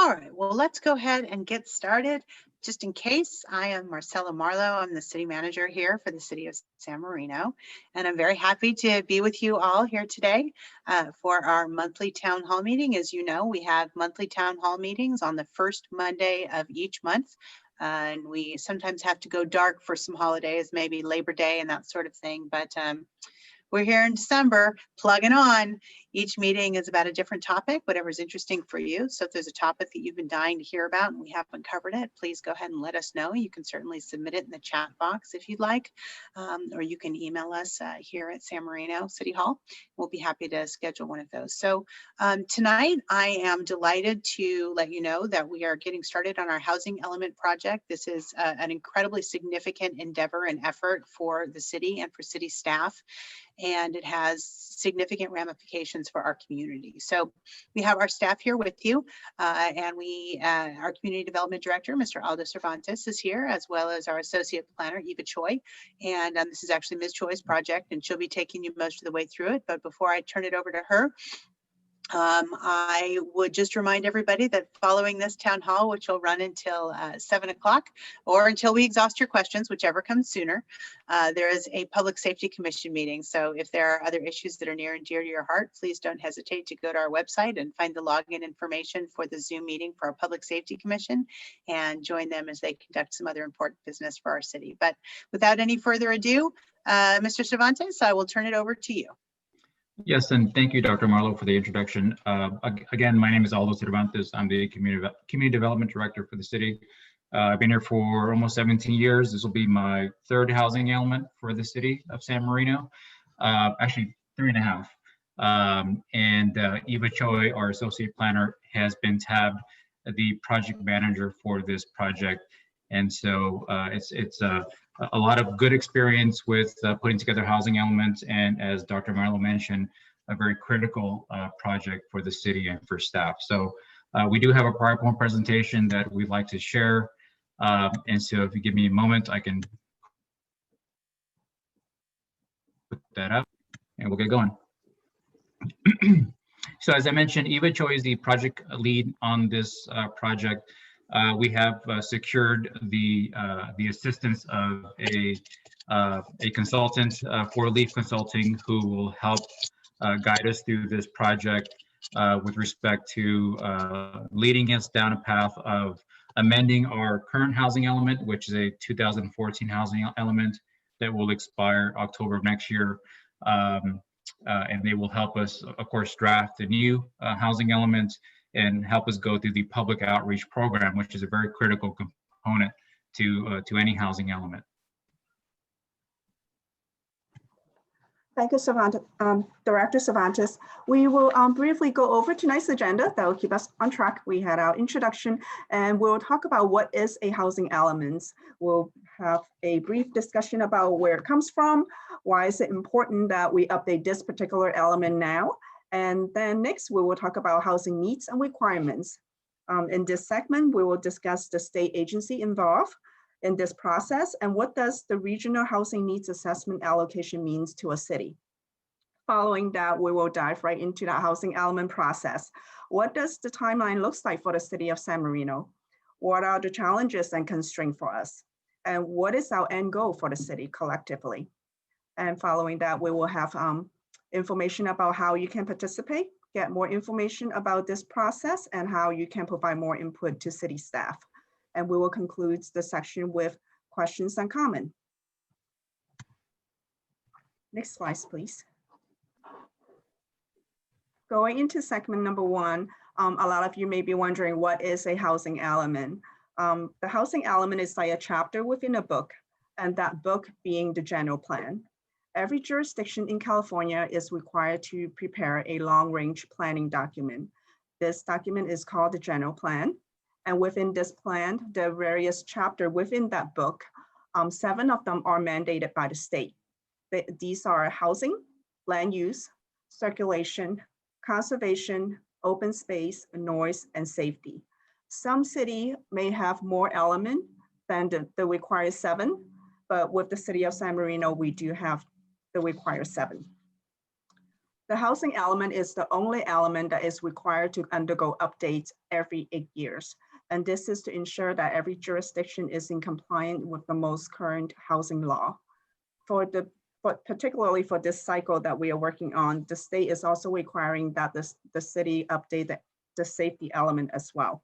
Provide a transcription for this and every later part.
All right, well, let's go ahead and get started. Just in case, I am Marcella Marlowe. I'm the city manager here for the city of San Marino, and I'm very happy to be with you all here today for our monthly town hall meeting. As you know, we have monthly town hall meetings on the first Monday of each month. And we sometimes have to go dark for some holidays, maybe Labor Day and that sort of thing. But we're here in December, plugging on. Each meeting is about a different topic, whatever's interesting for you. So if there's a topic that you've been dying to hear about and we haven't covered it, please go ahead and let us know. You can certainly submit it in the chat box if you'd like, or you can email us here at San Marino City Hall. We'll be happy to schedule one of those. So tonight, I am delighted to let you know that we are getting started on our housing element project. This is an incredibly significant endeavor and effort for the city and for city staff, and it has significant ramifications for our community. So we have our staff here with you, and our Community Development Director, Mr. Aldo Cervantes, is here, as well as our Associate Planner, Eva Choi. And this is actually Ms. Choi's project, and she'll be taking you most of the way through it. But before I turn it over to her, I would just remind everybody that following this town hall, which will run until 7 o'clock or until we exhaust your questions, whichever comes sooner, there is a Public Safety Commission meeting. So if there are other issues that are near and dear to your heart, please don't hesitate to go to our website and find the login information for the Zoom meeting for our Public Safety Commission and join them as they conduct some other important business for our city. But without any further ado, Mr. Cervantes, I will turn it over to you. Yes, and thank you, Dr. Marlowe, for the introduction. Again, my name is Aldo Cervantes. I'm the Community Development Director for the city. I've been here for almost 17 years. This will be my third housing element for the city of San Marino, actually 3.5. And Eva Choi, our Associate Planner, has been tabbed the project manager for this project. And so it's a lot of good experience with putting together housing elements, and as Dr. Marlowe mentioned, a very critical project for the city and for staff. So we do have a PowerPoint presentation that we'd like to share. And so if you give me a moment, I can put that up and we'll get going. So as I mentioned, Eva Choi is the project lead on this project. We have secured the assistance of a consultant for Leaf Consulting, who will help guide us through this project with respect to leading us down a path of amending our current housing element, which is a 2014 housing element that will expire October of next year. And they will help us, of course, draft the new housing elements and help us go through the public outreach program, which is a very critical component to any housing element. Thank you, Director Cervantes. We will briefly go over tonight's agenda that will keep us on track. We had our introduction, and we'll talk about what is a housing element. We'll have a brief discussion about where it comes from, why is it important that we update this particular element now, and then next, we will talk about housing needs and requirements. In this segment, we will discuss the state agency involved in this process and what does the regional housing needs assessment allocation means to a city. Following that, we will dive right into the housing element process. What does the timeline look like for the city of San Marino? What are the challenges and constraints for us? And what is our end goal for the city collectively? And following that, we will have information about how you can participate, get more information about this process, and how you can provide more input to city staff. And we will conclude the section with questions and comment. Next slide, please. Going into segment number one, a lot of you may be wondering, what is a housing element? The housing element is like a chapter within a book, and that book being the general plan. Every jurisdiction in California is required to prepare a long-range planning document. This document is called the general plan. And within this plan, there are various chapters within that book. 7 of them are mandated by the state. These are housing, land use, circulation, conservation, open space, noise, and safety. Some city may have more element than the required 7, but with the city of San Marino, we do have the required 7. The housing element is the only element that is required to undergo updates every 8 years. And this is to ensure that every jurisdiction is in compliance with the most current housing law. But particularly for this cycle that we are working on, the state is also requiring that the city update the safety element as well.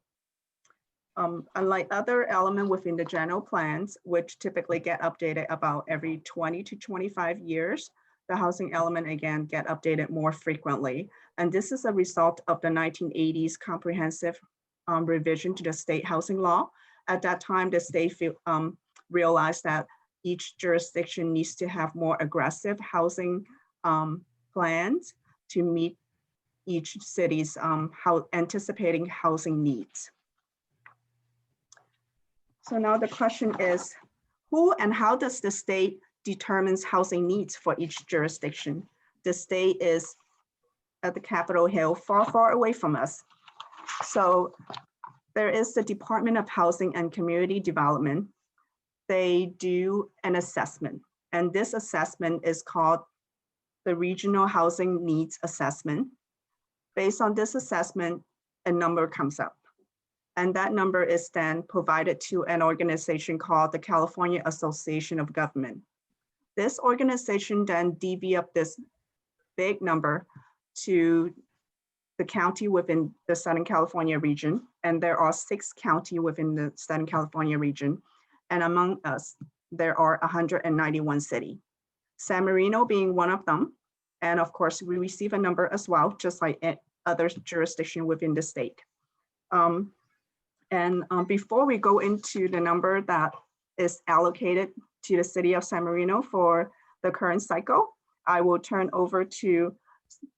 Unlike other elements within the general plans, which typically get updated about every 20 to 25 years, the housing element again get updated more frequently. And this is a result of the 1980s comprehensive revision to the state housing law. At that time, the state realized that each jurisdiction needs to have more aggressive housing plans to meet each city's anticipating housing needs. So now the question is, who and how does the state determines housing needs for each jurisdiction? The state is at the Capitol Hill, far, far away from us. So there is the Department of Housing and Community Development. They do an assessment, and this assessment is called the Regional Housing Needs Assessment. Based on this assessment, a number comes up, and that number is then provided to an organization called the California Association of Government. This organization then divvy up this big number to the county within the Southern California region, and there are 6 counties within the Southern California region. And among us, there are 191 cities, San Marino being one of them. And of course, we receive a number as well, just like other jurisdictions within the state. Before we go into the number that is allocated to the city of San Marino for the current cycle, I will turn over to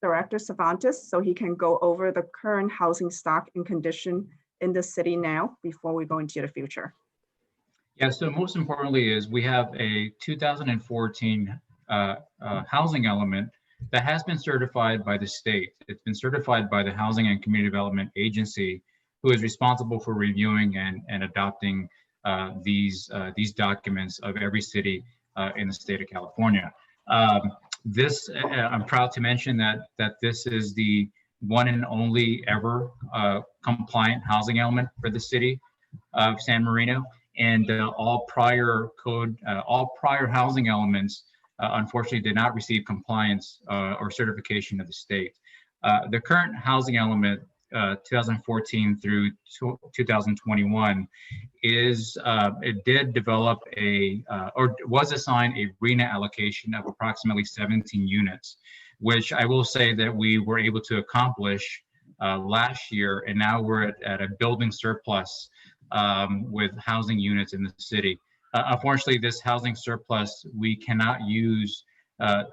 Director Cervantes so he can go over the current housing stock and condition in the city now before we go into the future. Yeah, so most importantly is we have a 2014 housing element that has been certified by the state. It's been certified by the Housing and Community Development Agency, who is responsible for reviewing and adopting these documents of every city in the state of California. I'm proud to mention that this is the one and only ever compliant housing element for the city of San Marino. And all prior housing elements, unfortunately, did not receive compliance or certification of the state. The current housing element, 2014 through 2021, it did develop or was assigned a RHNA allocation of approximately 17 units, which I will say that we were able to accomplish last year, and now we're at a building surplus with housing units in the city. Unfortunately, this housing surplus we cannot use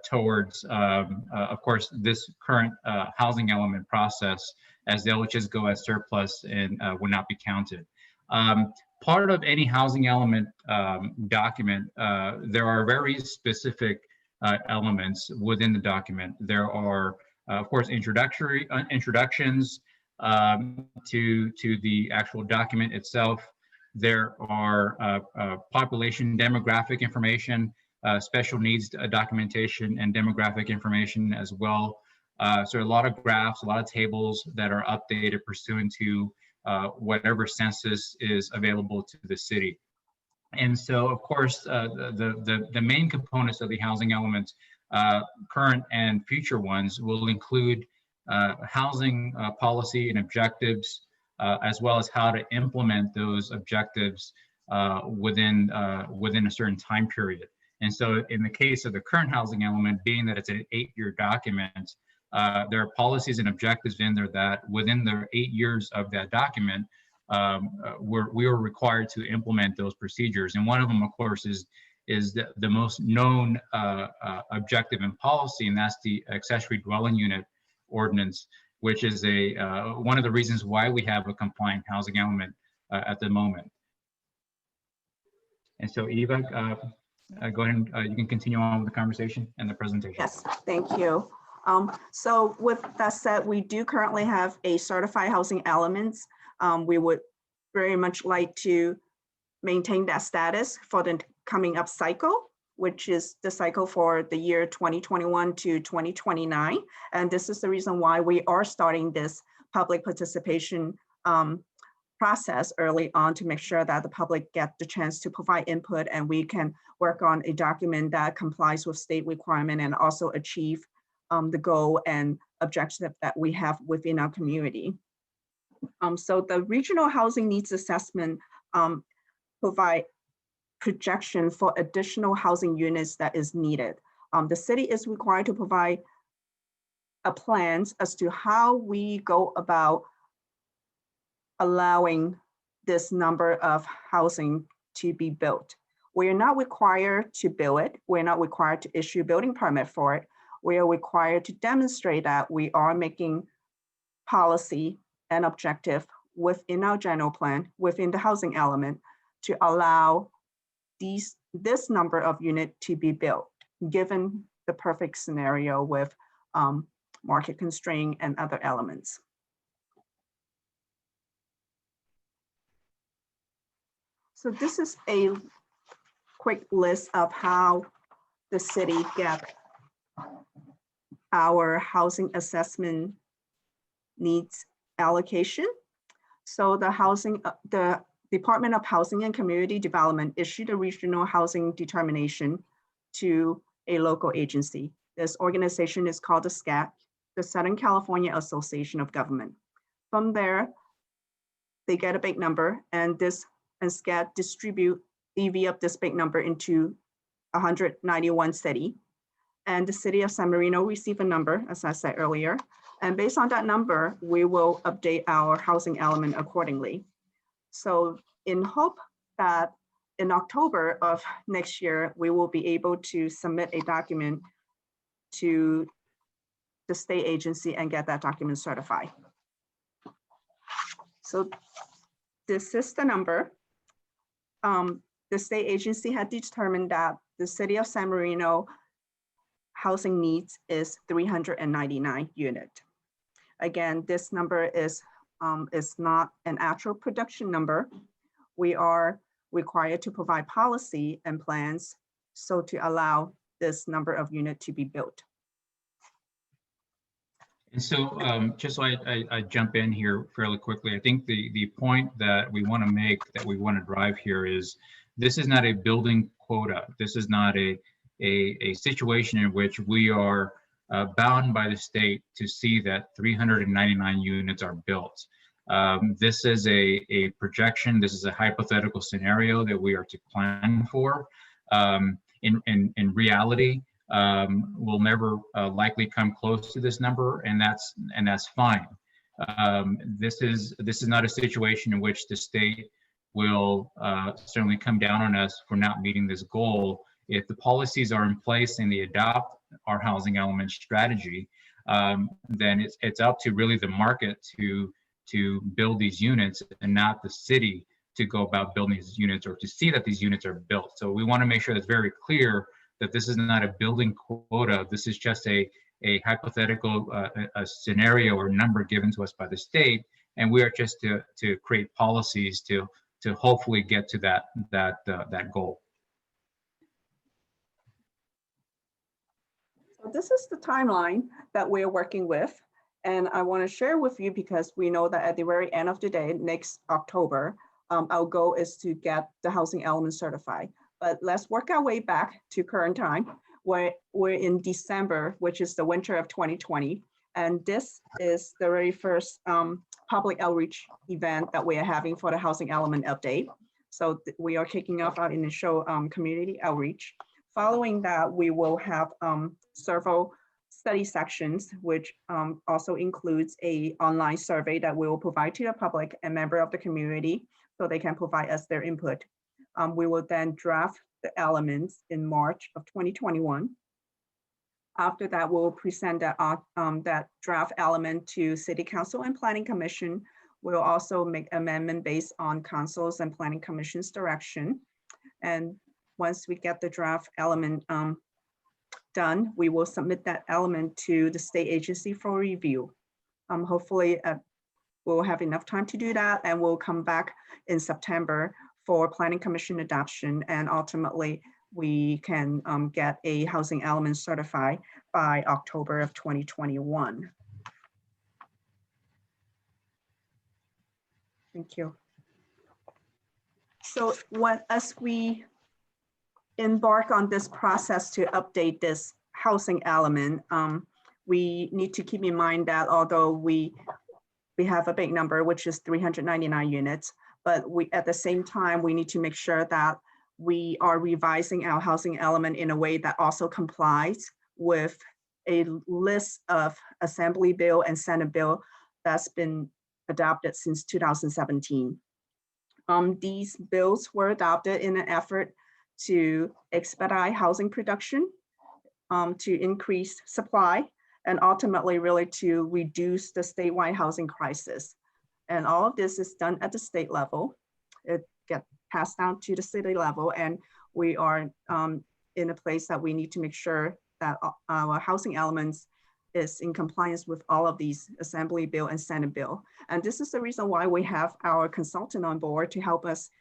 towards, of course, this current housing element process, as they'll just go as surplus and would not be counted. Part of any housing element document, there are very specific elements within the document. There are, of course, introductions to the actual document itself. There are population demographic information, special needs documentation, and demographic information as well. So a lot of graphs, a lot of tables that are updated pursuant to whatever census is available to the city. And so, of course, the main components of the housing elements, current and future ones, will include housing policy and objectives, as well as how to implement those objectives within a certain time period. And so in the case of the current housing element, being that it's an 8-year document, there are policies and objectives in there that within the 8 years of that document, we are required to implement those procedures. And one of them, of course, is the most known objective and policy, and that's the accessory dwelling unit ordinance, which is one of the reasons why we have a compliant housing element at the moment. And so Eva, go ahead and you can continue on with the conversation and the presentation. Yes, thank you. So with that said, we do currently have a certified housing elements. We would very much like to maintain that status for the coming up cycle. which is the cycle for the year 2021 to 2029. And this is the reason why we are starting this public participation process early on to make sure that the public get the chance to provide input and we can work on a document that complies with state requirement and also achieve the goal and objective that we have within our community. So the regional housing needs assessment provide projection for additional housing units that is needed. The city is required to provide a plans as to how we go about allowing this number of housing to be built. We are not required to build it. We're not required to issue a building permit for it. We are required to demonstrate that we are making policy and objective within our general plan, within the housing element, to allow this number of units to be built, given the perfect scenario with market constraint and other elements. So this is a quick list of how the city get our housing assessment needs allocation. So the Department of Housing and Community Development issued a regional housing determination to a local agency. This organization is called the SCAG, the Southern California Association of Government. From there, they get a big number, and SCAG divvy up this big number into 191 cities. And the city of San Marino received a number, as I said earlier. And based on that number, we will update our housing element accordingly. So in hope that in October of next year, we will be able to submit a document to the state agency and get that document certified. So this is the number. The state agency had determined that the city of San Marino housing needs is 399 units. Again, this number is not an actual production number. We are required to provide policy and plans so to allow this number of units to be built. And so just so I jump in here fairly quickly, I think the point that we want to make, that we want to drive here is, this is not a building quota. This is not a situation in which we are bound by the state to see that 399 units are built. This is a projection. This is a hypothetical scenario that we are to plan for. In reality, we'll never likely come close to this number, and that's fine. This is not a situation in which the state will certainly come down on us for not meeting this goal. If the policies are in place and they adopt our housing element strategy, then it's up to really the market to build these units, and not the city to go about building these units or to see that these units are built. So we want to make sure that's very clear that this is not a building quota. This is just a hypothetical a scenario or number given to us by the state, and we are just to create policies to hopefully get to that goal. So this is the timeline that we're working with, and I want to share with you because we know that at the very end of the day, next October, our goal is to get the housing element certified. But let's work our way back to current time, where we're in December, which is the winter of 2020. And this is the very first public outreach event that we are having for the housing element update. So we are kicking off our initial community outreach. Following that, we will have several study sections, which also includes an online survey that we will provide to the public and member of the community so they can provide us their input. We will then draft the elements in March of 2021. After that, we'll present that draft element to City Council and Planning Commission. We'll also make amendment based on Council's and Planning Commission's direction. And once we get the draft element done, we will submit that element to the state agency for review. Hopefully, we'll have enough time to do that, and we'll come back in September for Planning Commission adoption, and ultimately we can get a housing element certified by October of 2021. Thank you. So as we embark on this process to update this housing element, we need to keep in mind that although we have a big number, which is 399 units, but at the same time, we need to make sure that we are revising our housing element in a way that also complies with a list of Assembly Bill and Senate Bill that's been adopted since 2017. These bills were adopted in an effort to expedite housing production, to increase supply, and ultimately really to reduce the statewide housing crisis. And all of this is done at the state level. It gets passed down to the city level, and we are in a place that we need to make sure that our housing elements is in compliance with all of these Assembly Bill and Senate Bill. And this is the reason why we have our consultant on board to help us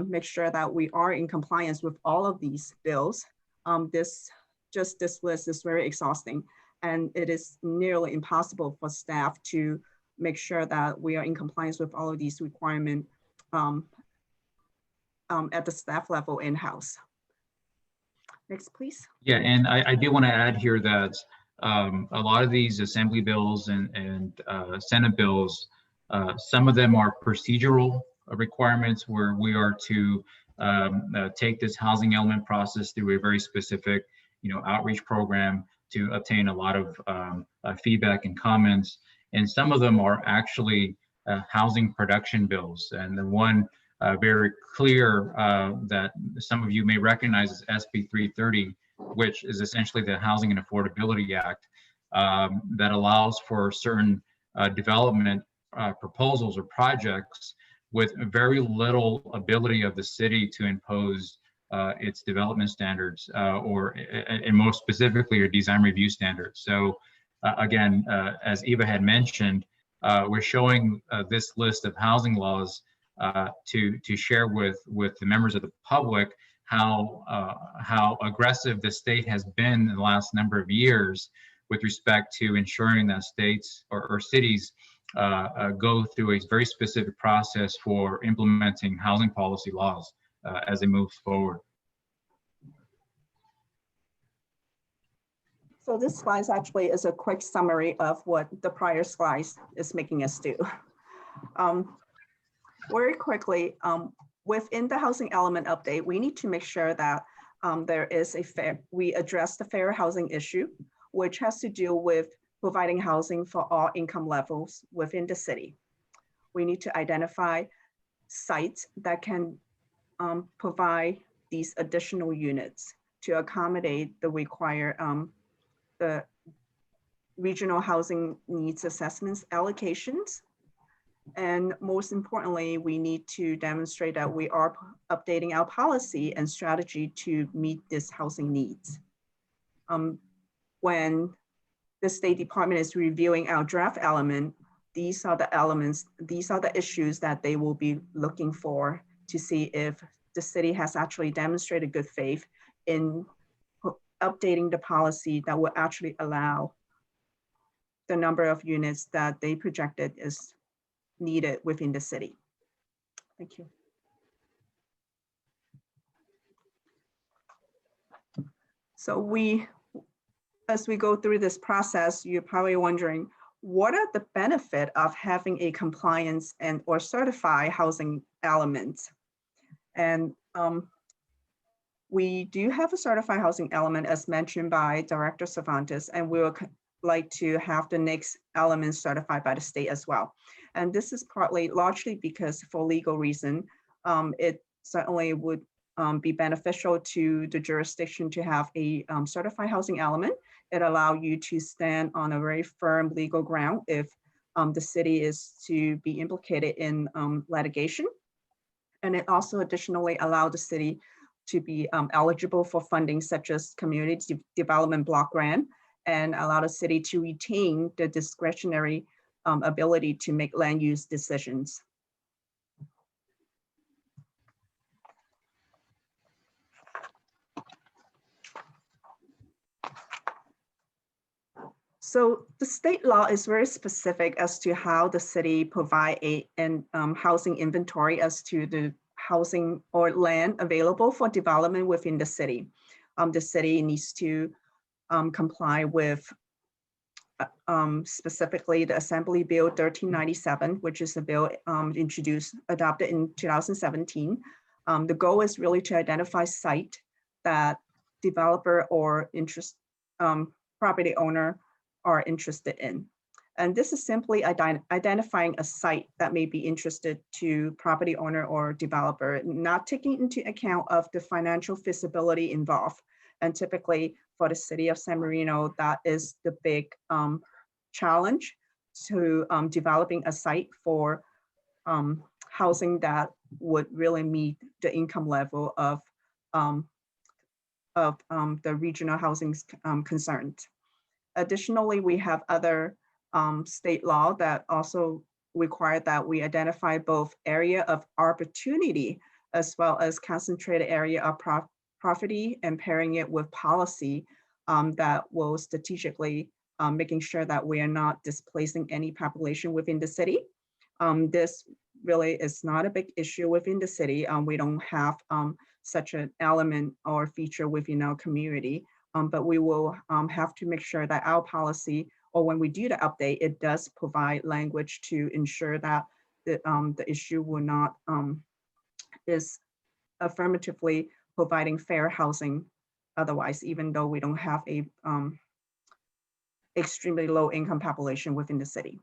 make sure that we are in compliance with all of these bills. This list is very exhausting, and it is nearly impossible for staff to make sure that we are in compliance with all of these requirements at the staff level in-house. Next, please. Yeah, and I do want to add here that a lot of these Assembly bills and Senate bills, some of them are procedural requirements where we are to take this housing element process through a very specific, outreach program to obtain a lot of feedback and comments. And some of them are actually housing production bills. And the one very clear that some of you may recognize is SB 330, which is essentially the Housing and Affordability Act that allows for certain development proposals or projects with very little ability of the city to impose its development standards and most specifically your design review standards. So again, as Eva had mentioned, we're showing this list of housing laws to share with the members of the public how aggressive the state has been in the last number of years with respect to ensuring that states or cities go through a very specific process for implementing housing policy laws as they move forward. So this slide actually is a quick summary of what the prior slides is making us do. Very quickly, within the housing element update, we need to make sure that we address the fair housing issue, which has to do with providing housing for all income levels within the city. We need to identify sites that can provide these additional units to accommodate the required the regional housing needs assessments allocations. And most importantly, we need to demonstrate that we are updating our policy and strategy to meet this housing needs. When the State Department is reviewing our draft element, these are the elements, these are the issues that they will be looking for to see if the city has actually demonstrated good faith in updating the policy that will actually allow the number of units that they projected is needed within the city. Thank you. So as we go through this process, you're probably wondering, what are the benefits of having a compliance or certified housing element? And we do have a certified housing element as mentioned by Director Cervantes, and we would like to have the next element certified by the state as well. And this is largely because for legal reason, it certainly would be beneficial to the jurisdiction to have a certified housing element. It allows you to stand on a very firm legal ground if the city is to be implicated in litigation. And it also additionally allows the city to be eligible for funding such as community development block grant, and allow the city to retain the discretionary ability to make land use decisions. So the state law is very specific as to how the city provide housing inventory as to the housing or land available for development within the city. The city needs to comply with specifically the Assembly Bill 1397, which is a bill adopted in 2017. The goal is really to identify site that developer or property owner are interested in. And this is simply identifying a site that may be interested to property owner or developer, not taking into account of the financial feasibility involved. And typically for the city of San Marino, that is the big challenge to developing a site for housing that would really meet the income level of the regional housing concerns. Additionally, we have other state law that also require that we identify both area of opportunity as well as concentrated area of property, and pairing it with policy that will strategically making sure that we are not displacing any population within the city. This really is not a big issue within the city. We don't have such an element or feature within our community. But we will have to make sure that our policy, or when we do the update, it does provide language to ensure that the issue will not is affirmatively providing fair housing otherwise, even though we don't have a extremely low income population within the city.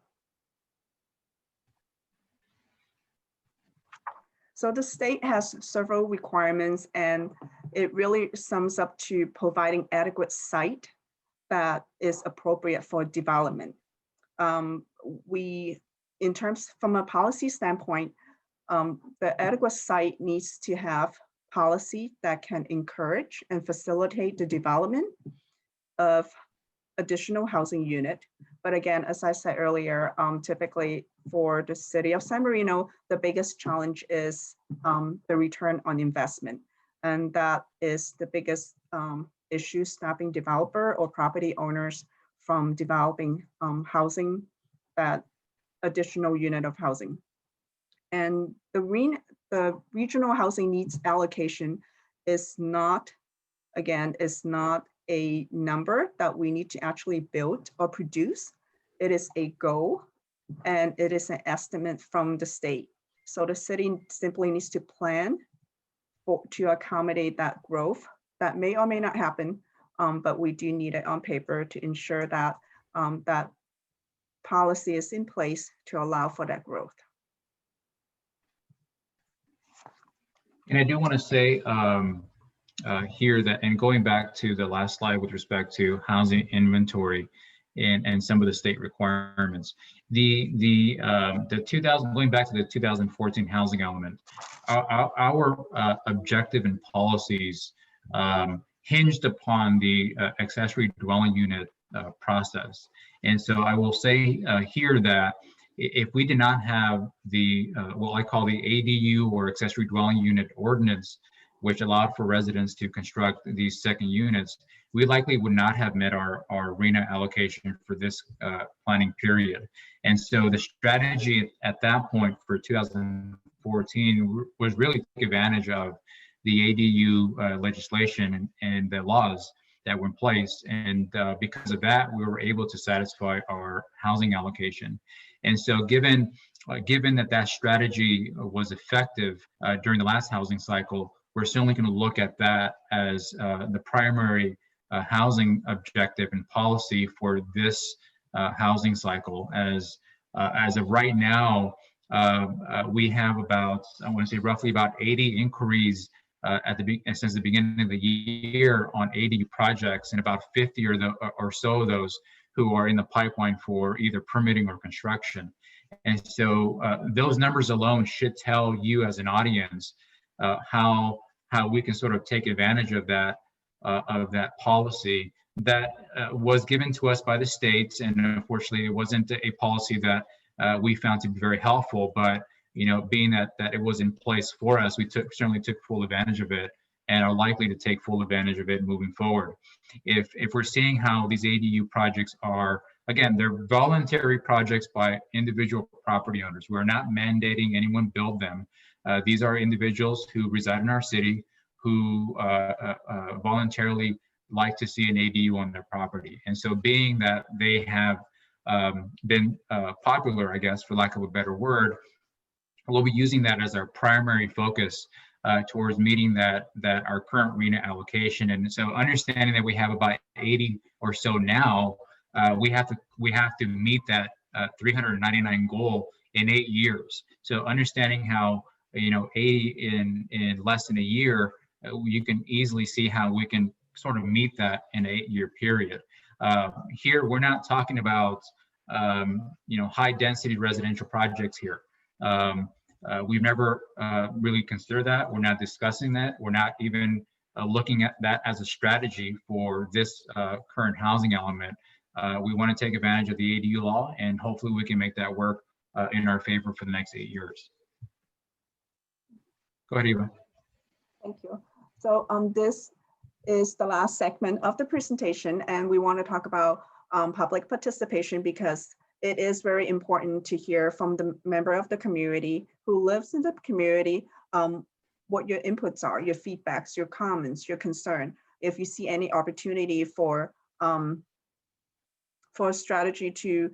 So the state has several requirements, and it really sums up to providing adequate site that is appropriate for development. In terms from a policy standpoint, the adequate site needs to have policy that can encourage and facilitate the development of additional housing unit. But again, as I said earlier, typically for the city of San Marino, the biggest challenge is the return on investment. And that is the biggest issue stopping developer or property owners from developing housing, that additional unit of housing. And the regional housing needs allocation is not, again, is not a number that we need to actually build or produce. It is a goal, and it is an estimate from the state. So the city simply needs to plan to accommodate that growth that may or may not happen, but we do need it on paper to ensure that that policy is in place to allow for that growth. And I do want to say here that, and going back to the last slide with respect to housing inventory and some of the state requirements, the 2000, going back to the 2014 housing element, our objective and policies hinged upon the accessory dwelling unit process. And so I will say here that if we did not have the, what I call the ADU or accessory dwelling unit ordinance, which allowed for residents to construct these second units, we likely would not have met our RHNA allocation for this planning period. And so the strategy at that point for 2014 was really to take advantage of the ADU legislation and the laws that were in place. And because of that, we were able to satisfy our housing allocation. And so given that strategy was effective during the last housing cycle, we're certainly going to look at that as the primary housing objective and policy for this housing cycle. As of right now, we have about, I want to say roughly about 80 inquiries since the beginning of the year on ADU projects, and about 50 or so of those who are in the pipeline for either permitting or construction. And so those numbers alone should tell you as an audience how we can sort of take advantage of that policy that was given to us by the states. And unfortunately, it wasn't a policy that we found to be very helpful, but being that it was in place for us, we certainly took full advantage of it and are likely to take full advantage of it moving forward. If we're seeing how these ADU projects are again, they're voluntary projects by individual property owners. We're not mandating anyone build them. These are individuals who reside in our city who voluntarily like to see an ADU on their property. And so being that they have been popular, I guess, for lack of a better word, we'll be using that as our primary focus towards meeting that our current RHNA allocation. And so understanding that we have about 80 or so now, we have to meet that 399 goal in 8 years. So understanding how 80 in less than a year, you can easily see how we can sort of meet that in an 8-year period. Here, we're not talking about high density residential projects here. We've never really considered that. We're not discussing that. We're not even looking at that as a strategy for this current housing element. We want to take advantage of the ADU law, and hopefully we can make that work in our favor for the next 8 years. Go ahead, Eva. Thank you. So this is the last segment of the presentation, and we want to talk about public participation because it is very important to hear from the member of the community who lives in the community what your inputs are, your feedbacks, your comments, your concern. If you see any opportunity for a strategy to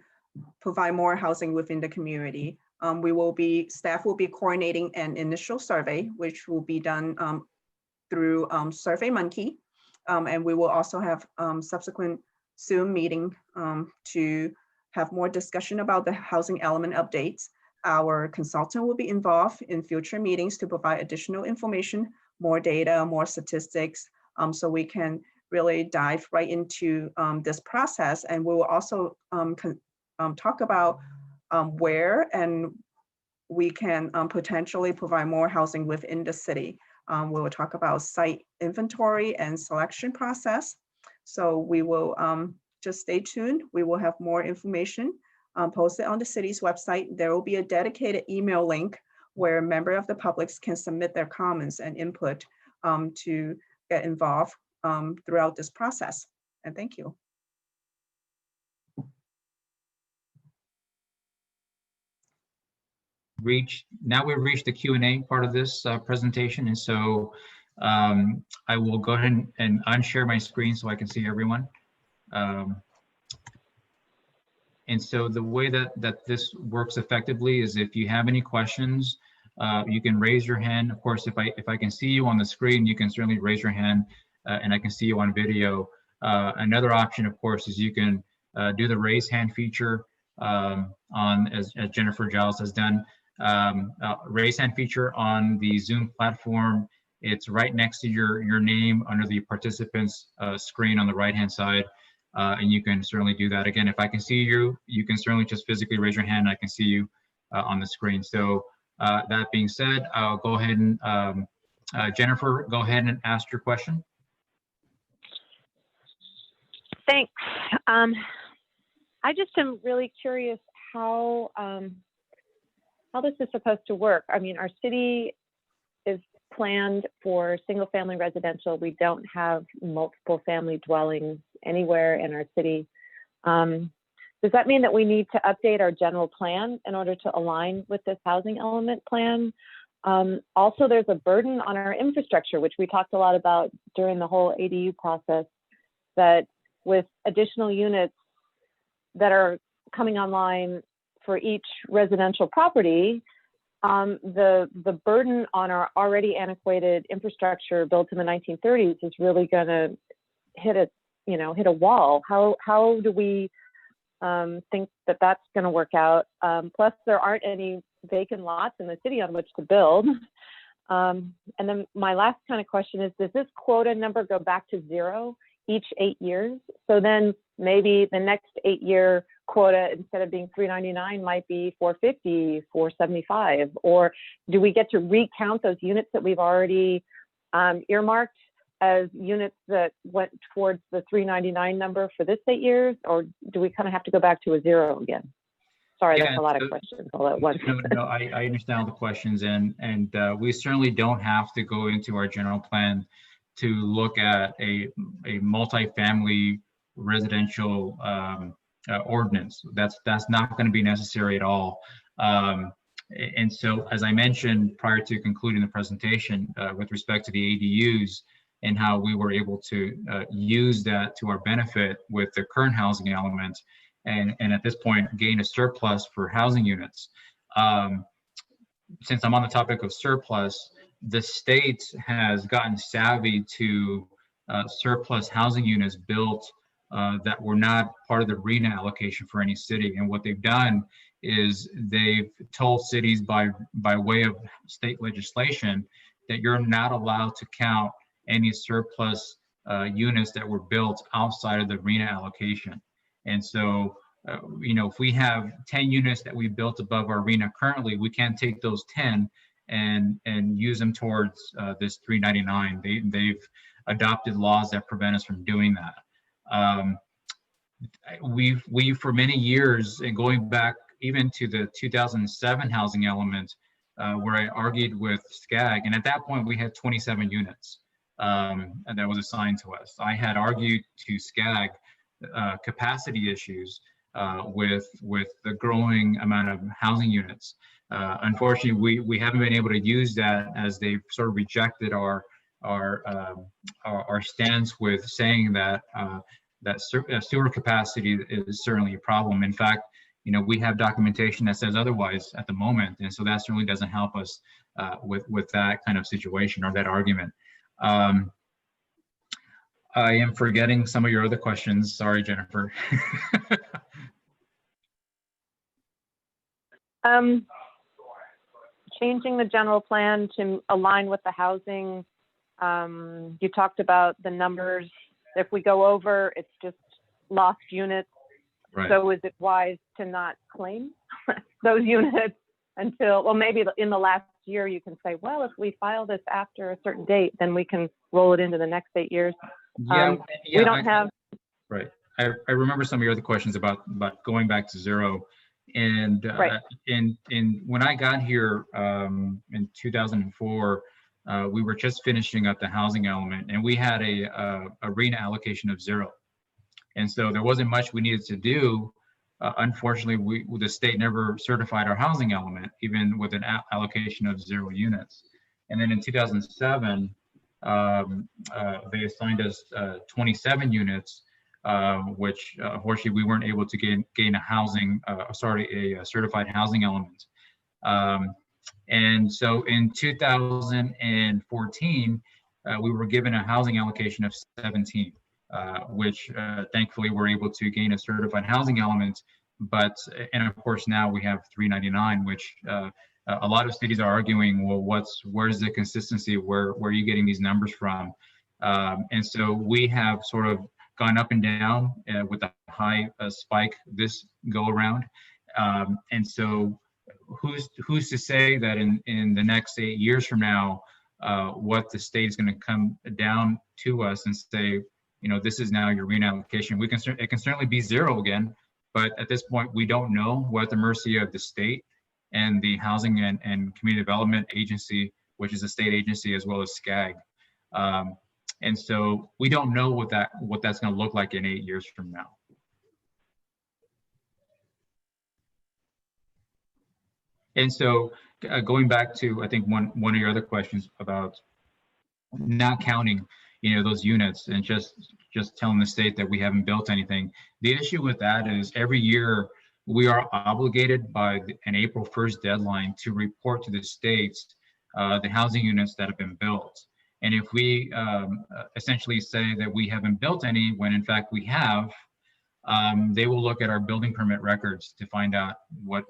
provide more housing within the community, staff will be coordinating an initial survey, which will be done through SurveyMonkey, and we will also have subsequent Zoom meeting to have more discussion about the housing element updates. Our consultant will be involved in future meetings to provide additional information, more data, more statistics, so we can really dive right into this process. And we will also talk about where and we can potentially provide more housing within the city. We will talk about site inventory and selection process. So we will just stay tuned. We will have more information posted on the city's website. There will be a dedicated email link where members of the public can submit their comments and input to get involved throughout this process. And thank you. Now we've reached the Q&A part of this presentation, and so I will go ahead and unshare my screen so I can see everyone. And so the way that this works effectively is if you have any questions, you can raise your hand. Of course, if I can see you on the screen, you can certainly raise your hand and I can see you on video. Another option, of course, is you can do the raise hand feature as Jennifer Giles has done. Raise hand feature on the Zoom platform. It's right next to your name under the participants screen on the right hand side. And you can certainly do that. Again, if I can see you, you can certainly just physically raise your hand. I can see you on the screen. So that being said, I'll go ahead and Jennifer, go ahead and ask your question. Thanks. I just am really curious how this is supposed to work. I mean, our city is planned for single family residential. We don't have multiple family dwellings anywhere in our city. Does that mean that we need to update our general plan in order to align with this housing element plan? Also, there's a burden on our infrastructure, which we talked a lot about during the whole ADU process, that with additional units that are coming online for each residential property, the burden on our already antiquated infrastructure built in the 1930s is really going to hit a wall. How do we think that that's going to work out? Plus, there aren't any vacant lots in the city on which to build. And then my last kind of question is, does this quota number go back to 0 each 8 years? So then maybe the next 8-year quota, instead of being 399, might be 450, 475, or do we get to recount those units that we've already earmarked as units that went towards the 399 number for this 8 years, or do we kind of have to go back to a 0 again? Sorry, Yeah, that's a lot of questions all at once. No, I understand all the questions, and we certainly don't have to go into our general plan to look at a multifamily residential ordinance. That's not going to be necessary at all. And so, as I mentioned prior to concluding the presentation, with respect to the ADUs and how we were able to use that to our benefit with the current housing element, and at this point gain a surplus for housing units. Since I'm on the topic of surplus, the state has gotten savvy to surplus housing units built that were not part of the RHNA allocation for any city. And what they've done is they've told cities by way of state legislation that you're not allowed to count any surplus units that were built outside of the RHNA allocation. And so, if we have 10 units that we built above our RHNA currently, we can't take those 10 and use them towards this 399. They've adopted laws that prevent us from doing that. We've for many years, and going back even to the 2007 housing element, where I argued with SCAG, and at that point we had 27 units and that was assigned to us. I had argued to SCAG capacity issues with the growing amount of housing units. Unfortunately, we haven't been able to use that, as they've sort of rejected our stance with saying that sewer capacity is certainly a problem. In fact, we have documentation that says otherwise at the moment, and so that certainly doesn't help us with that kind of situation or that argument. I am forgetting some of your other questions. Sorry, Jennifer. Changing the general plan to align with the housing. You talked about the numbers. If we go over, it's just lost units. Right. So is it wise to not claim those units until, well, maybe in the last year you can say, well, if we file this after a certain date, then we can roll it into the next 8 years. Yeah, we don't have. Right. I remember some of your other questions about going back to zero. And Right. in when I got here in 2004, we were just finishing up the housing element, and we had a RHNA allocation of 0. And so there wasn't much we needed to do. Unfortunately, the state never certified our housing element, even with an allocation of 0 units. And then in 2007, they assigned us 27 units, which unfortunately we weren't able to gain a certified housing element. And so in 2014, we were given a housing allocation of 17. Which thankfully we're able to gain a certified housing element, and of course now we have 399, which a lot of cities are arguing, well, where's the consistency? Where are you getting these numbers from? And so we have sort of gone up and down with a high spike this go around. And so who's to say that in the next 8 years from now, what the state is going to come down to us and say, this is now your RHNA allocation. It can certainly be 0 again, but at this point, we don't know. We're at the mercy of the state and the Housing and Community Development Agency, which is a state agency, as well as SCAG. And so we don't know what that's going to look like in 8 years from now. And so going back to, I think, one of your other questions about not counting those units and just telling the state that we haven't built anything. The issue with that is every year we are obligated by an April 1st deadline to report to the states the housing units that have been built. And if we essentially say that we haven't built any, when in fact we have, they will look at our building permit records to find out what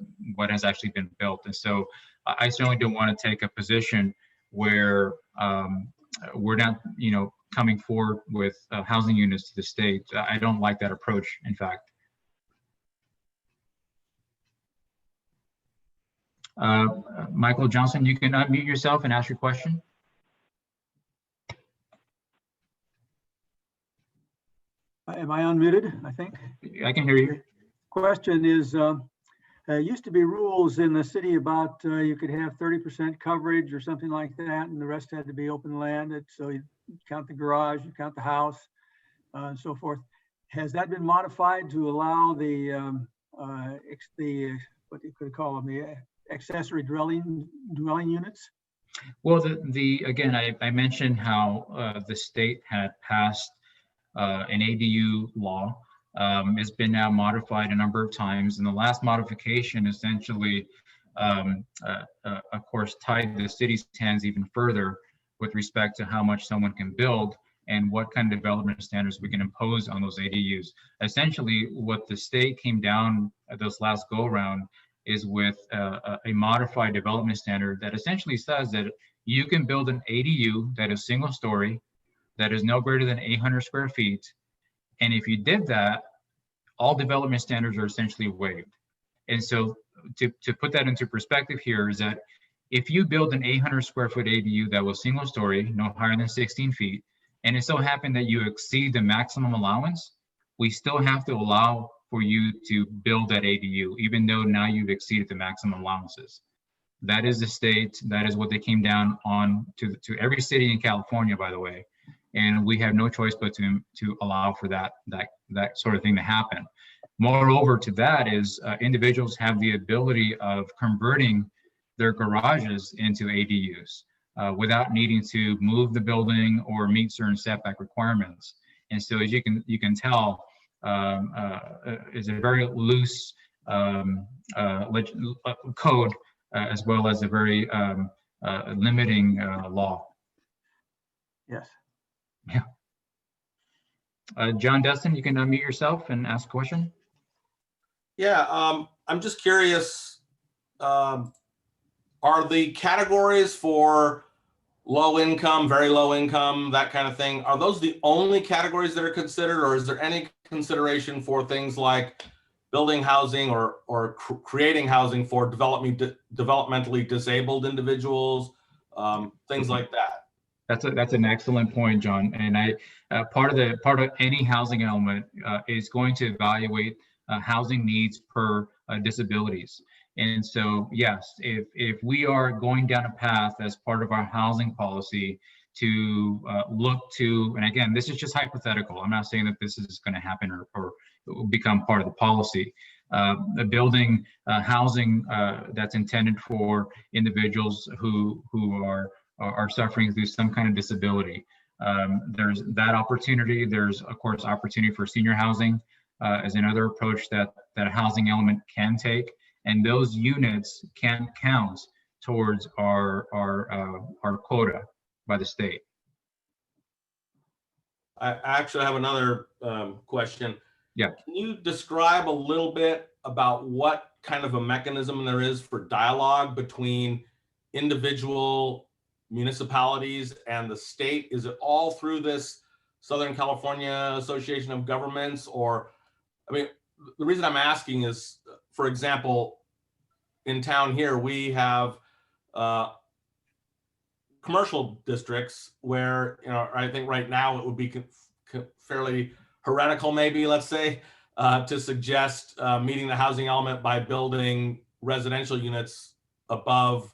has actually been built. And so I certainly don't want to take a position where we're not, coming forward with housing units to the state. I don't like that approach, in fact. Michael Johnson, you can unmute yourself and ask your question. Am I unmuted, I think? I can hear you. Question is, used to be rules in the city about you could have 30% coverage or something like that, and the rest had to be open land. So you count the garage, you count the house, and so forth. has that been modified to allow what you could call them, the accessory dwelling units? Well, again, I mentioned how the state had passed an ADU law. It's been now modified a number of times, and the last modification essentially, of course, tied the city's hands even further with respect to how much someone can build and what kind of development standards we can impose on those ADUs. Essentially, what the state came down at this last go around is with a modified development standard that essentially says that you can build an ADU that is single story, that is no greater than 800 square feet. And if you did that, all development standards are essentially waived. And so to put that into perspective here is that if you build an 800 square foot ADU that was single story, no higher than 16 feet, and it so happened that you exceed the maximum allowance, we still have to allow for you to build that ADU, even though now you've exceeded the maximum allowances. That is the state, that is what they came down on to every city in California, by the way. And we have no choice but to allow for that sort of thing to happen. Moreover to that is individuals have the ability of converting their garages into ADUs without needing to move the building or meet certain setback requirements. And so as you can tell, is a very loose code as well as a very limiting law. Yes. Yeah. John Destin, you can unmute yourself and ask a question. Yeah, I'm just curious, are the categories for low income, very low income, that kind of thing, are those the only categories that are considered, or is there any consideration for things like building housing or creating housing for developmentally disabled individuals, things like that? That's an excellent point, John. And part of any housing element is going to evaluate housing needs per disabilities. And so, yes, if we are going down a path as part of our housing policy to look to, and again, this is just hypothetical. I'm not saying that this is going to happen or become part of the policy. Building housing that's intended for individuals who are suffering through some kind of disability. There's that opportunity. There's, of course, opportunity for senior housing as another approach that a housing element can take. And those units can count towards our quota by the state. I actually have another question. Yeah. Can you describe a little bit about what kind of a mechanism there is for dialogue between individual municipalities and the state? Is it all through this Southern California Association of Governments? Or, I mean, the reason I'm asking is, for example, in town here, we have commercial districts where, you know, I think right now it would be fairly heretical, maybe, let's say, to suggest meeting the housing element by building residential units above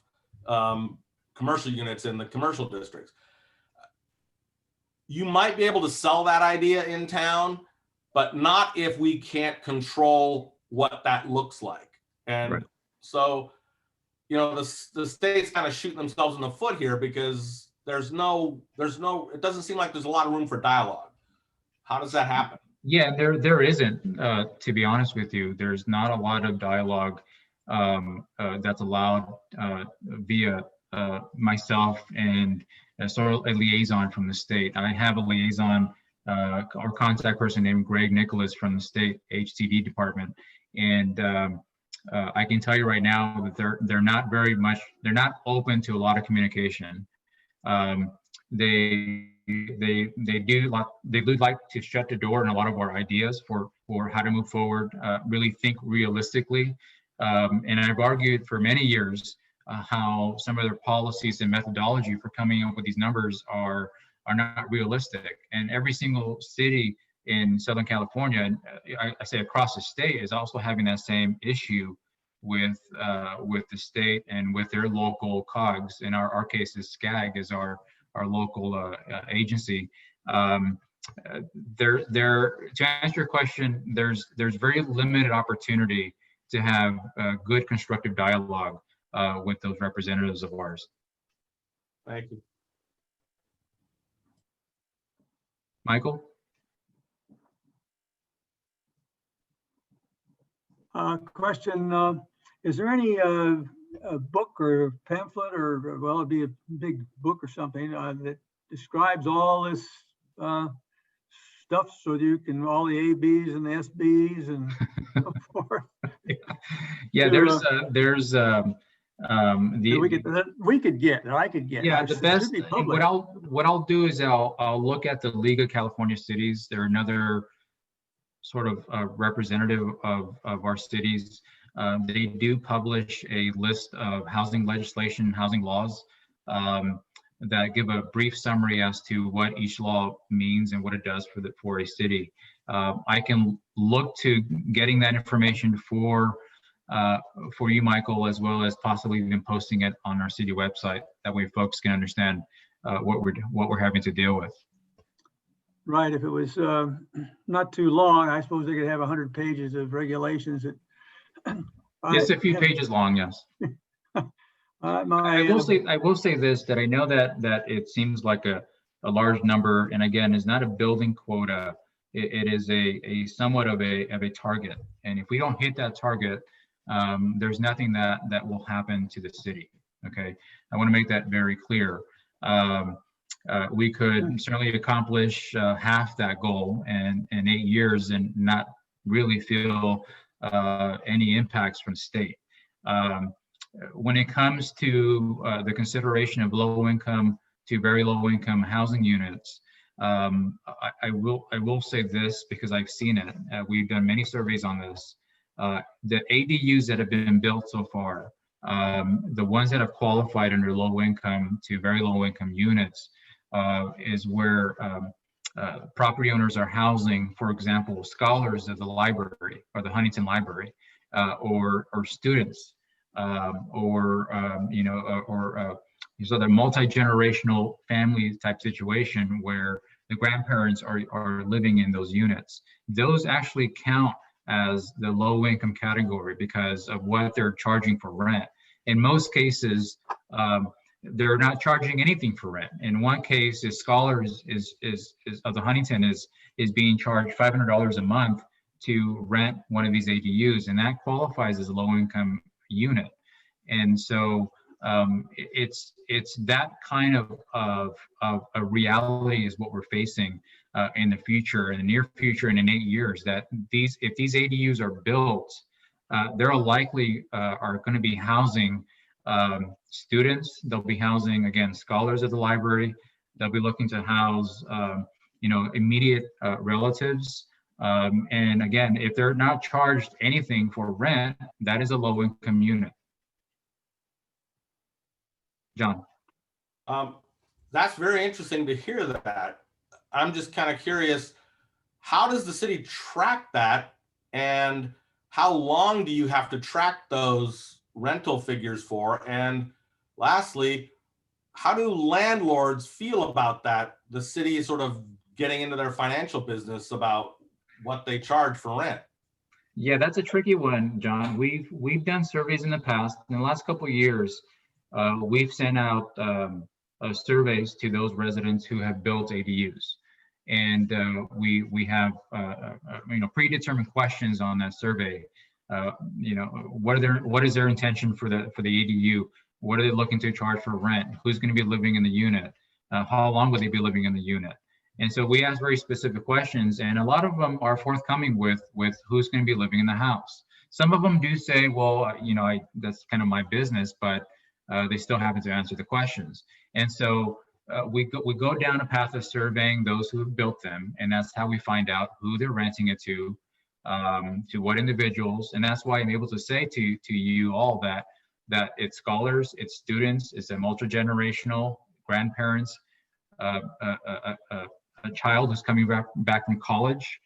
commercial units in the commercial districts. You might be able to sell that idea in town, but not if we can't control what that looks like. And right. So, you know, the state's kind of shooting themselves in the foot here because there's no, it doesn't seem like there's a lot of room for dialogue. How does that happen? Yeah, there isn't, to be honest with you. There's not a lot of dialogue that's allowed via myself and sort of a liaison from the state. I have a liaison or contact person named Greg Nicholas from the state HCD department. And I can tell you right now that they're not open to a lot of communication. They do like to shut the door on a lot of our ideas for how to move forward, really think realistically. And I've argued for many years how some of their policies and methodology for coming up with these numbers are not realistic. And every single city in Southern California, I say across the state, is also having that same issue with the state and with their local COGS. In our case is SCAG is our local agency. to answer your question, there's very limited opportunity to have good constructive dialogue with those representatives of ours. Thank you. Michael? Question, is there any a book or pamphlet or, well, it'd be a big book or something that describes all this stuff so you can, all the ABs and the SBs and so forth? Yeah, there's we could get, or I could get. Yeah, It the should best. be public. What I'll do is I'll look at the League of California Cities. They're another sort of representative of our cities. They do publish a list of housing legislation, housing laws that give a brief summary as to what each law means and what it does for a city. I can look to getting that information for you, Michael, as well as possibly even posting it on our city website. That way, folks can understand what we're having to deal with. Right, if it was not too long, I suppose they could have 100 pages of regulations that. It's a few pages long, yes. I will say this, that I know that it seems like a large number, and again, it's not a building quota. It is a somewhat of a target, and if we don't hit that target, there's nothing that will happen to the city. Okay, I want to make that very clear. We could certainly accomplish half that goal in 8 years and not really feel any impacts from the state. When it comes to the consideration of low income to very low income housing units, I will say this because I've seen it. We've done many surveys on this. The ADUs that have been built so far, the ones that have qualified under low income to very low income units, is where property owners are housing, for example, scholars of the library or the Huntington Library, or students, so the multi-generational family type situation where the grandparents are living in those units. Those actually count as the low income category because of what they're charging for rent. In most cases, they're not charging anything for rent. In one case, the scholars is of the Huntington is being charged $500 a month to rent one of these ADUs, and that qualifies as a low income unit. And so it's that kind of a reality is what we're facing in the future, in the near future, and in 8 years. That if these ADUs are built, they're likely are going to be housing students. They'll be housing, again, scholars of the library. They'll be looking to house immediate relatives. And again, if they're not charged anything for rent, that is a low income unit. John. That's very interesting to hear that. I'm just kind of curious, how does the city track that, and how long do you have to track those rental figures for? And lastly, how do landlords feel about that? The city is sort of getting into their financial business about what they charge for rent. Yeah, that's a tricky one, John. We've done surveys in the past. In the last couple of years, we've sent out surveys to those residents who have built ADUs, and we have predetermined questions on that survey. What is their intention for the ADU? What are they looking to charge for rent? Who's going to be living in the unit? How long will they be living in the unit? And so we ask very specific questions, and a lot of them are forthcoming with who's going to be living in the house. Some of them do say, well, that's kind of my business, but they still haven't to answer the questions. And so we go down a path of surveying those who have built them, and that's how we find out who they're renting it to what individuals. And that's why I'm able to say to you all that it's scholars, it's students, it's a multi-generational grandparents, a child who's coming back from college,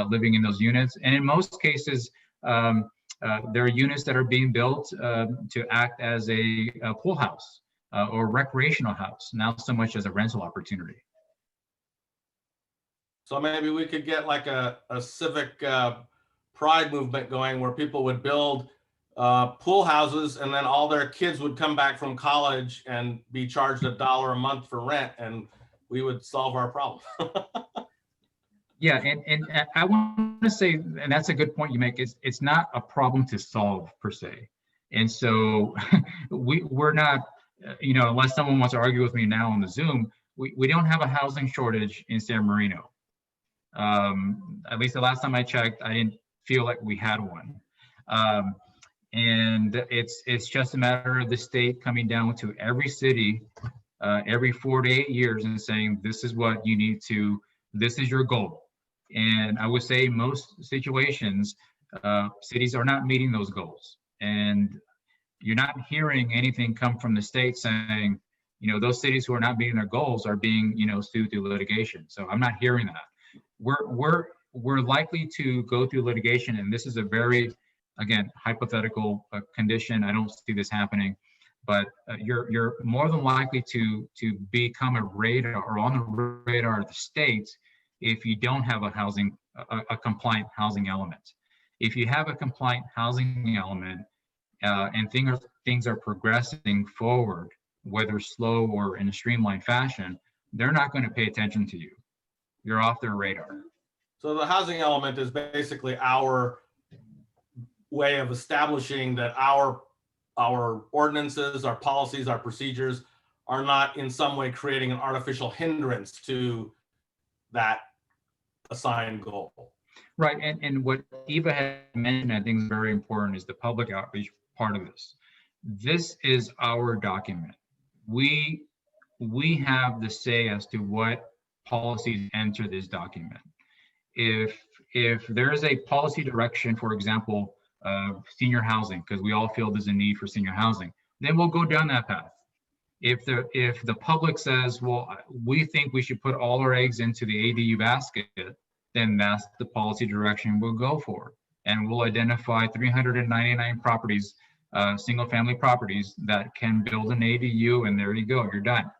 living in those units. And in most cases, there are units that are being built to act as a pool house or recreational house, not so much as a rental opportunity. So maybe we could get like a civic pride movement going where people would build pool houses and then all their kids would come back from college and be charged $1 a month for rent, and we would solve our problem. Yeah, and I want to say, and that's a good point you make, it's not a problem to solve per se. And so we're not, unless someone wants to argue with me now on the Zoom, we don't have a housing shortage in San Marino. At least the last time I checked, I didn't feel like we had one. And it's just a matter of the state coming down to every city every 4 to 8 years and saying, this is what you need to, this is your goal. And I would say most situations, cities are not meeting those goals. And you're not hearing anything come from the state saying, those cities who are not meeting their goals are being, sued through litigation. So I'm not hearing that. We're likely to go through litigation, and this is a very, again, hypothetical condition. I don't see this happening, but you're more than likely to become a radar or on the radar of the state if you don't have a compliant housing element. If you have a compliant housing element and things are progressing forward, whether slow or in a streamlined fashion, they're not going to pay attention to you. You're off their radar. So the housing element is basically our way of establishing that our ordinances, our policies, our procedures are not in some way creating an artificial hindrance to that assigned goal. Right, and what Eva had mentioned, I think is very important, is the public outreach part of this. This is our document. We have the say as to what policies enter this document. If there's a policy direction, for example, senior housing, because we all feel there's a need for senior housing, then we'll go down that path. If the public says, well, we think we should put all our eggs into the ADU basket, then that's the policy direction we'll go for. And we'll identify 399 properties, single family properties that can build an ADU, and there you go, you're done.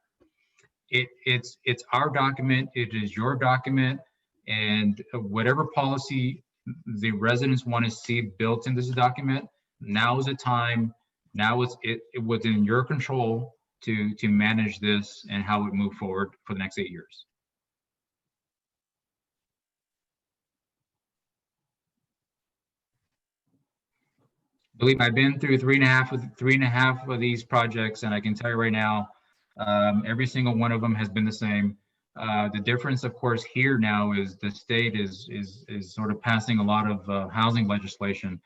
It's our document, it is your document, and whatever policy the residents want to see built in this document, now is the time, now it's within your control to manage this and how it move forward for the next 8 years. Believe me, I've been through three and a half of these projects, and I can tell you right now, every single one of them has been the same. The difference, of course, here now is the state is sort of passing a lot of housing legislation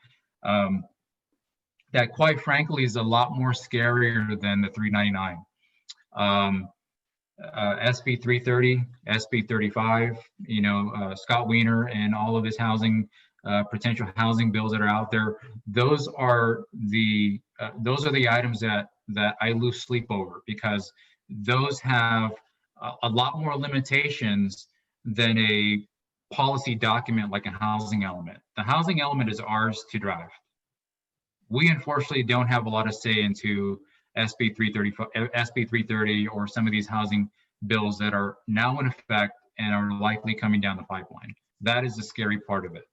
that, quite frankly, is a lot more scarier than the 399. SB 330, SB 35, Scott Wiener and all of his housing, potential housing bills that are out there. Those are the items that I lose sleep over, because those have a lot more limitations than a policy document like a housing element. The housing element is ours to drive. We unfortunately don't have a lot of say into SB 330 or some of these housing bills that are now in effect and are likely coming down the pipeline. That is the scary part of it.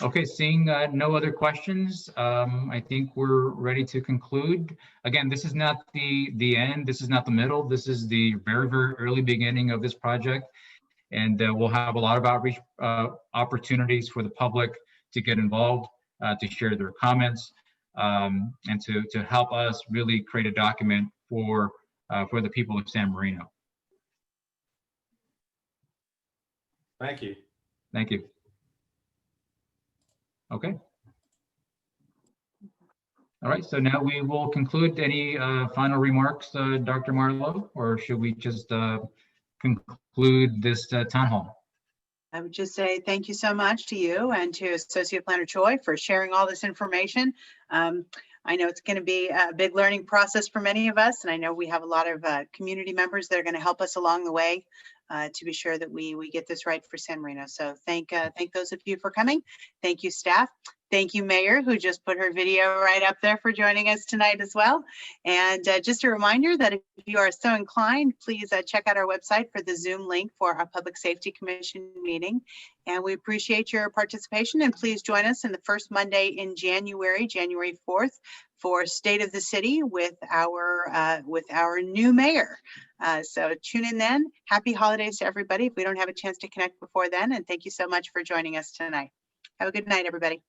Okay, seeing no other questions, I think we're ready to conclude. Again, this is not the end, this is not the middle, this is the very, very early beginning of this project. And we'll have a lot of outreach opportunities for the public to get involved, to share their comments, and to help us really create a document for the people of San Marino. Thank you. Thank you. Okay. All right, so now we will conclude. Any final remarks, Dr. Marlowe, or should we just conclude this town hall? I would just say thank you so much to you and to Associate Planner Choi for sharing all this information. I know it's going to be a big learning process for many of us, and I know we have a lot of community members that are going to help us along the way to be sure that we get this right for San Marino. So thank those of you for coming. Thank you, staff. Thank you, Mayor, who just put her video right up there for joining us tonight as well. And just a reminder that if you are so inclined, please check out our website for the Zoom link for our Public Safety Commission meeting. And we appreciate your participation, and please join us in the first Monday in January, January 4th, for State of the City with our new mayor. So tune in then. Happy holidays to everybody if we don't have a chance to connect before then. And thank you so much for joining us tonight. Have a good night, everybody.